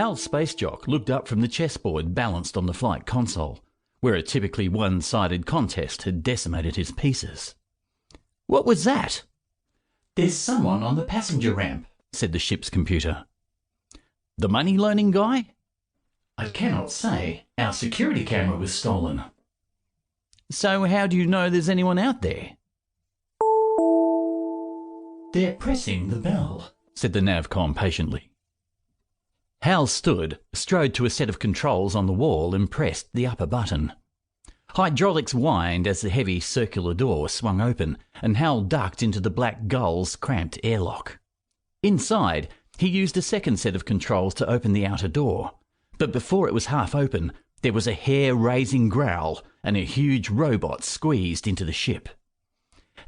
Hal Spacejock looked up from the chessboard balanced on the flight console, where a typically one-sided contest had decimated his pieces. "What was that?" "There's someone on the passenger ramp," said the ship's computer. "The money-loaning guy?" "I cannot say. Our security camera was stolen." "So how do you know there's anyone out there?" "They're pressing the bell," said the Navcom patiently. Hal strode to a set of controls on the wall and pressed the upper button. Hydraulics whined as the heavy circular door swung open, and Hal ducked into the Black Gull's cramped airlock. Inside, he used a second set of controls to open the outer door, but before it was half open, there was a hair-raising growl, and a huge robot squeezed into the ship.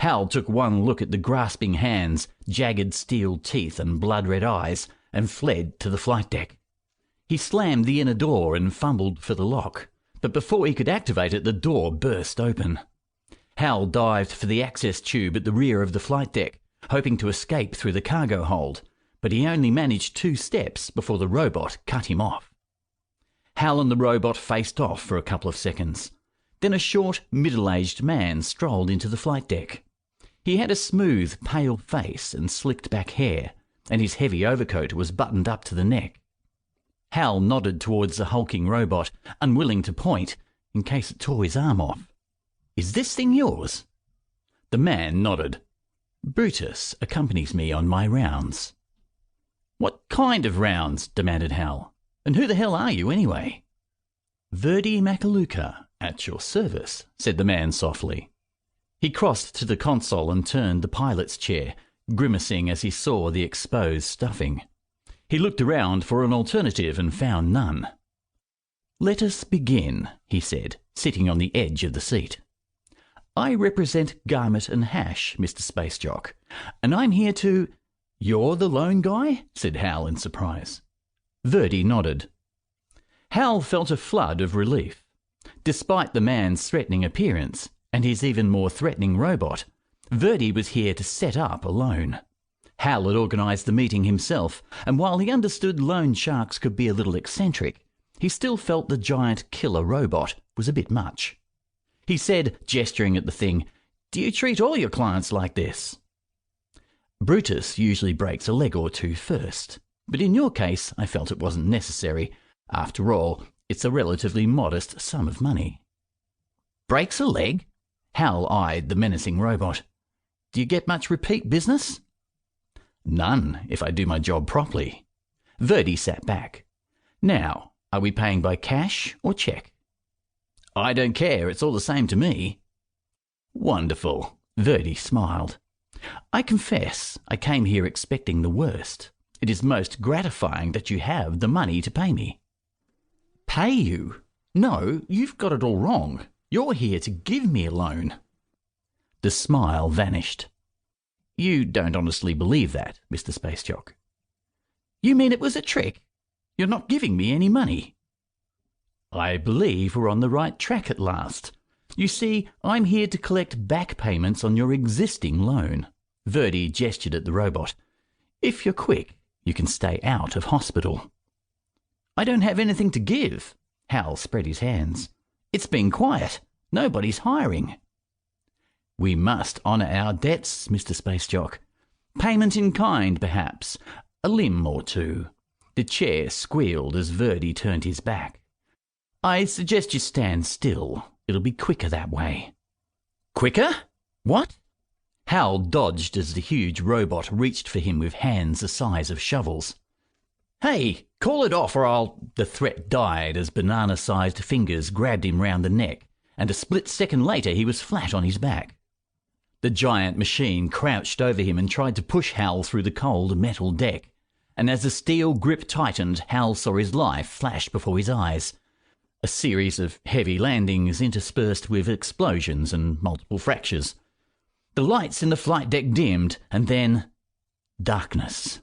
Hal took one look at the grasping hands, jagged steel teeth and blood-red eyes, and fled to the flight deck. He slammed the inner door and fumbled for the lock, but before he could activate it, the door burst open. Hal dived for the access tube at the rear of the flight deck, hoping to escape through the cargo hold, but he only managed 2 steps before the robot cut him off. Hal and the robot faced off for a couple of seconds. Then a short, middle-aged man strolled into the flight deck. He had a smooth, pale face and slicked-back hair, and his heavy overcoat was buttoned up to the neck. Hal nodded towards the hulking robot, unwilling to point, in case it tore his arm off. "Is this thing yours?" The man nodded. "Brutus accompanies me on my rounds." "What kind of rounds?" demanded Hal. "And who the hell are you, anyway?" "Verdi Macaluca, at your service," said the man softly. He crossed to the console and turned the pilot's chair, grimacing as he saw the exposed stuffing. He looked around for an alternative and found none. "Let us begin," he said, sitting on the edge of the seat. "I represent Garmet and Hash, Mr. Spacejock, and I'm here to—" "You're the lone guy?" said Hal in surprise. Verdi nodded. Hal felt a flood of relief. Despite the man's threatening appearance, and his even more threatening robot, Verdi was here to set up alone. Hal had organised the meeting himself, and while he understood loan sharks could be a little eccentric, he still felt the giant killer robot was a bit much. He said, gesturing at the thing, "Do you treat all your clients like this?" "Brutus usually breaks a leg or two first, but in your case I felt it wasn't necessary. After all, it's a relatively modest sum of money." "Breaks a leg?" Hal eyed the menacing robot. "Do you get much repeat business?" "None, if I do my job properly." Verdi sat back. "Now, are we paying by cash or cheque?" "I don't care, it's all the same to me." "Wonderful." Verdi smiled. "I confess I came here expecting the worst. It is most gratifying that you have the money to pay me." "Pay you? No, you've got it all wrong. You're here to give me a loan." The smile vanished. "You don't honestly believe that, Mr. Spacejock?" "You mean it was a trick? You're not giving me any money?" "I believe we're on the right track at last. You see, I'm here to collect back payments on your existing loan." Verdi gestured at the robot. "If you're quick, you can stay out of hospital." "I don't have anything to give." Hal spread his hands. "It's been quiet. Nobody's hiring." "We must honour our debts, Mr. Spacejock. Payment in kind, perhaps. A limb or two." The chair squealed as Verdi turned his back. "I suggest you stand still. It'll be quicker that way." "Quicker? What?" Hal dodged as the huge robot reached for him with hands the size of shovels. "Hey, call it off or I'll—" The threat died as banana-sized fingers grabbed him round the neck, and a split second later he was flat on his back. The giant machine crouched over him and tried to push Hal through the cold metal deck, and as the steel grip tightened, Hal saw his life flash before his eyes. A series of heavy landings interspersed with explosions and multiple fractures. The lights in the flight deck dimmed, and then darkness.